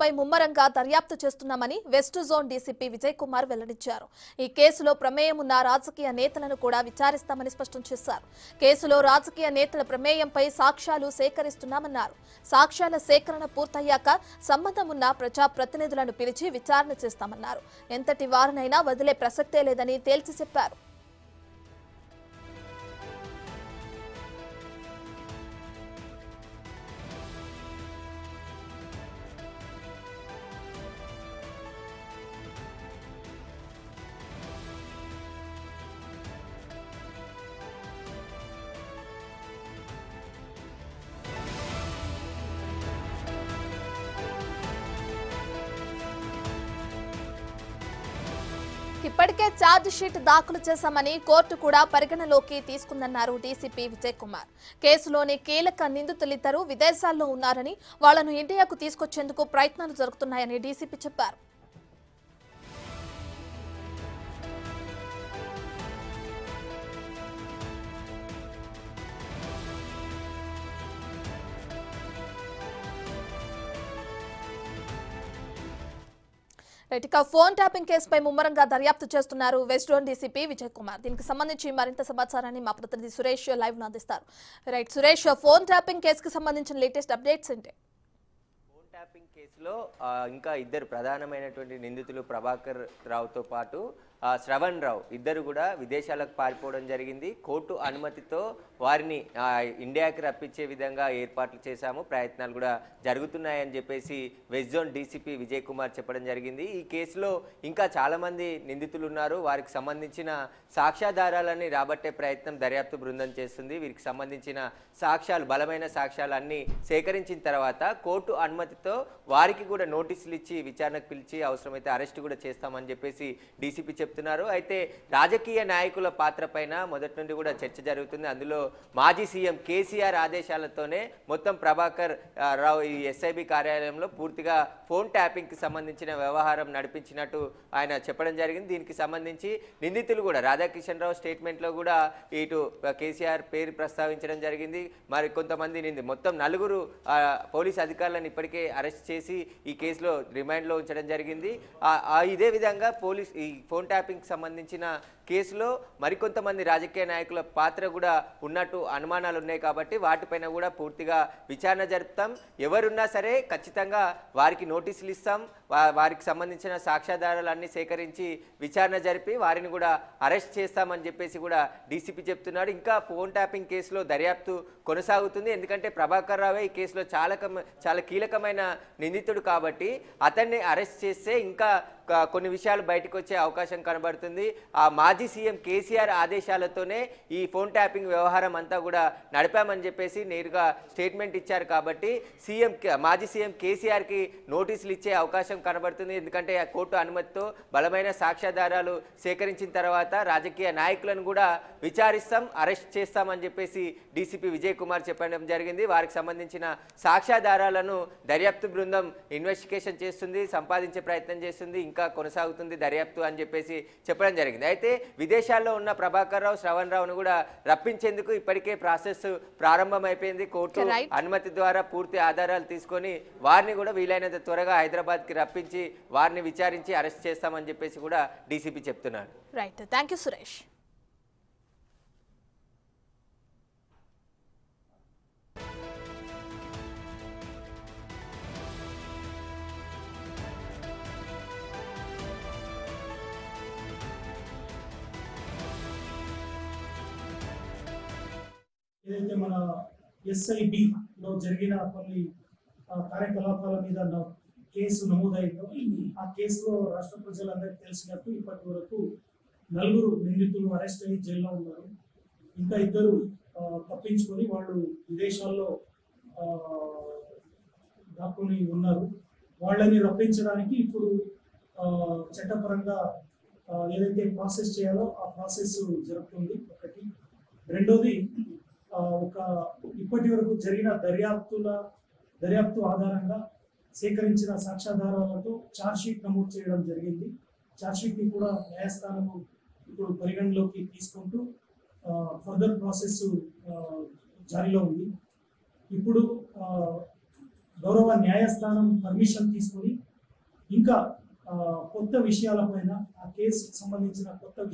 కేసుపై ముమ్మరంగా దర్యాప్తు చేస్తున్నామని west zone DCP Vijay Kumar వెల్లడించారు. ఈ కేసులో ప్రమేయం ఉన్న రాజకీయ నేతలను కూడా విచారిస్తామని స్పష్టం చేశారు. కేసులో రాజకీయ నేతల ప్రమేయంపై సాక్ష్యాలు సేకరిస్తున్నామన్నారు. సాక్ష్యాల సేకరణ పూర్తయ్యాక సంబంధం ఉన్న ప్రజా ప్రతినిధులను పిలిచి విచారణ చేస్తామన్నారు. ఎంతటి వారినైనా వదిలే ప్రసక్తే లేదని తేల్చి చెప్పారు. ఇప్పటికే ఛార్జ్ షీట్ దాఖలు చేశామని కోర్టు కూడా పరిగణలోకి తీసుకుందన్నారు డీసీపీ విజయ్ కుమార్. కేసులోని కీలక నిందితులిద్దరూ విదేశాల్లో ఉన్నారని, వాళ్లను ఇండియాకు తీసుకొచ్చేందుకు ప్రయత్నాలు జరుగుతున్నాయని డీసీపీ చెప్పారు. ఇక ఫోన్ ట్యాపింగ్ కేసుపై ముమ్మరంగా దర్యాప్తు చేస్తున్నారు west zone DCP Vijay Kumar. దీనికి సంబంధించి మరింత సమాచారాన్ని మా ప్రతినిధి సురేష్ లైవ్ అందిస్తారు. రైట్ సురేష్, ఫోన్ ట్యాపింగ్ కేసుకు సంబంధించిన లేటెస్ట్ అప్డేట్స్ ఏంటి? ఫోన్ ట్యాపింగ్ కేసులో ఇంకా ఇద్దరు ప్రధానమైనటువంటి నిందితులు ప్రభాకర్ రావుతో పాటు శ్రవణ్ రావు ఇద్దరు కూడా విదేశాలకు పారిపోవడం జరిగింది. కోర్టు అనుమతితో వారిని ఇండియాకి రప్పించే విధంగా ఏర్పాట్లు చేశాము, ప్రయత్నాలు కూడా జరుగుతున్నాయని చెప్పేసి west zone DCP Vijay Kumar చెప్పడం జరిగింది. ఈ కేసులో ఇంకా చాలామంది నిందితులు ఉన్నారు. వారికి సంబంధించిన సాక్ష్యాధారాలని రాబట్టే ప్రయత్నం దర్యాప్తు బృందం చేస్తుంది. వీరికి సంబంధించిన సాక్ష్యాలు, బలమైన సాక్ష్యాలు అన్నీ సేకరించిన తర్వాత కోర్టు అనుమతితో వారికి కూడా నోటీసులు ఇచ్చి విచారణకు పిలిచి అవసరమైతే అరెస్ట్ కూడా చేస్తామని చెప్పేసి డీసీపీ చెప్తున్నారు. అయితే రాజకీయ నాయకుల పాత్ర పైన మొదటి నుండి కూడా చర్చ జరుగుతుంది. అందులో మాజీ సీఎం కేసీఆర్ ఆదేశాలతోనే మొత్తం ప్రభాకర్ రావు ఈ ఎస్ఐబి కార్యాలయంలో పూర్తిగా ఫోన్ ట్యాపింగ్కి సంబంధించిన వ్యవహారం నడిపించినట్టు ఆయన చెప్పడం జరిగింది. దీనికి సంబంధించి నిందితులు కూడా రాధాకిషన్ రావు స్టేట్మెంట్లో కూడా ఇటు కేసీఆర్ పేరు ప్రస్తావించడం జరిగింది. మరి కొంతమంది మొత్తం 4 పోలీస్ అధికారులను ఇప్పటికే అరెస్ట్ చేసి ఈ కేసులో రిమాండ్లో ఉంచడం జరిగింది. ఇదే విధంగా ఈ ఫోన్ ట్యాపింగ్కి సంబంధించిన కేసులో మరికొంతమంది రాజకీయ నాయకుల పాత్ర కూడా ఉన్నట్టు అనుమానాలు ఉన్నాయి. కాబట్టి వాటిపైన కూడా పూర్తిగా విచారణ జరుపుతాం. ఎవరున్నా సరే ఖచ్చితంగా వారికి నోటీసులు ఇస్తాం. వారికి సంబంధించిన సాక్ష్యాధారాలన్నీ సేకరించి విచారణ జరిపి వారిని కూడా అరెస్ట్ చేస్తామని చెప్పేసి కూడా డీసీపీ చెప్తున్నాడు. ఇంకా ఫోన్ ట్యాపింగ్ కేసులో దర్యాప్తు కొనసాగుతుంది. ఎందుకంటే ప్రభాకర్ రావే ఈ కేసులో చాలా కీలకమైన నిందితుడు కాబట్టి అతన్ని అరెస్ట్ చేస్తే ఇంకా కొన్ని విషయాలు బయటకు వచ్చే అవకాశం కనబడుతుంది. ఆ మాజీ సీఎం కేసీఆర్ ఆదేశాలతోనే ఈ ఫోన్ ట్యాపింగ్ వ్యవహారం అంతా కూడా నడిపామని చెప్పేసి నేరుగా స్టేట్మెంట్ ఇచ్చారు. కాబట్టి మాజీ సీఎం కేసీఆర్కి నోటీసులు ఇచ్చే అవకాశం కనబడుతుంది. ఎందుకంటే ఆ కోర్టు అనుమతితో బలమైన సాక్ష్యాధారాలు సేకరించిన తర్వాత రాజకీయ నాయకులను కూడా విచారిస్తాం, అరెస్ట్ చేస్తామని చెప్పేసి డీసీపీ విజయ్ కుమార్ చెప్పడం జరిగింది. వారికి సంబంధించిన సాక్ష్యాధారాలను దర్యాప్తు బృందం ఇన్వెస్టిగేషన్ చేస్తుంది, సంపాదించే ప్రయత్నం చేస్తుంది, ఇంకా కొనసాగుతుంది దర్యాప్తు అని చెప్పేసి చెప్పడం జరిగింది. అయితే విదేశాల్లో ఉన్న ప్రభాకర్ రావు, శ్రవణ్ రావును కూడా రప్పించేందుకు ఇప్పటికే ప్రాసెస్ ప్రారంభమైపోయింది. కోర్టు అనుమతి ద్వారా పూర్తి ఆధారాలు తీసుకొని వారిని కూడా వీలైనంత త్వరగా హైదరాబాద్కి రప్పించి వారిని విచారించి అరెస్ట్ చేస్తామని చెప్పేసి కూడా డీసీపీ చెప్తున్నారు. Right, thank you Suresh. ఏదైతే మన ఎస్ఐబిలో జరిగిన కొన్ని కార్యకలాపాల మీద కేసు నమోదైందో ఆ కేసులో రాష్ట్ర ప్రజలందరికీ తెలిసినట్టు ఇప్పటి వరకు 4 నిందితులు అరెస్ట్ అయ్యి జైల్లో ఉన్నారు. ఇంకా 2 తప్పించుకొని వాళ్ళు విదేశాల్లో దాక్కుని ఉన్నారు. వాళ్ళని రప్పించడానికి ఇప్పుడు చట్టపరంగా ఏదైతే ప్రాసెస్ చేయాలో ఆ ప్రాసెస్ జరుగుతుంది. ఒకటి. రెండోది, ఇప్పటి వరకు జరిగిన దర్యాప్తు ఆధారంగా సేకరించిన సాక్ష్యాధారాలతో ఛార్జ్ షీట్ నమోదు చేయడం జరిగింది. ఛార్జ్ షీట్ ని కూడా న్యాయస్థానము ఇప్పుడు పరిగణలోకి తీసుకుంటూ ఫర్దర్ ప్రాసెస్ జారీలో ఉంది. ఇప్పుడు గౌరవ న్యాయస్థానం పర్మిషన్ తీసుకొని ఇంకా కొత్త విషయాలపైన ఆ కేసుకు సంబంధించిన కొత్త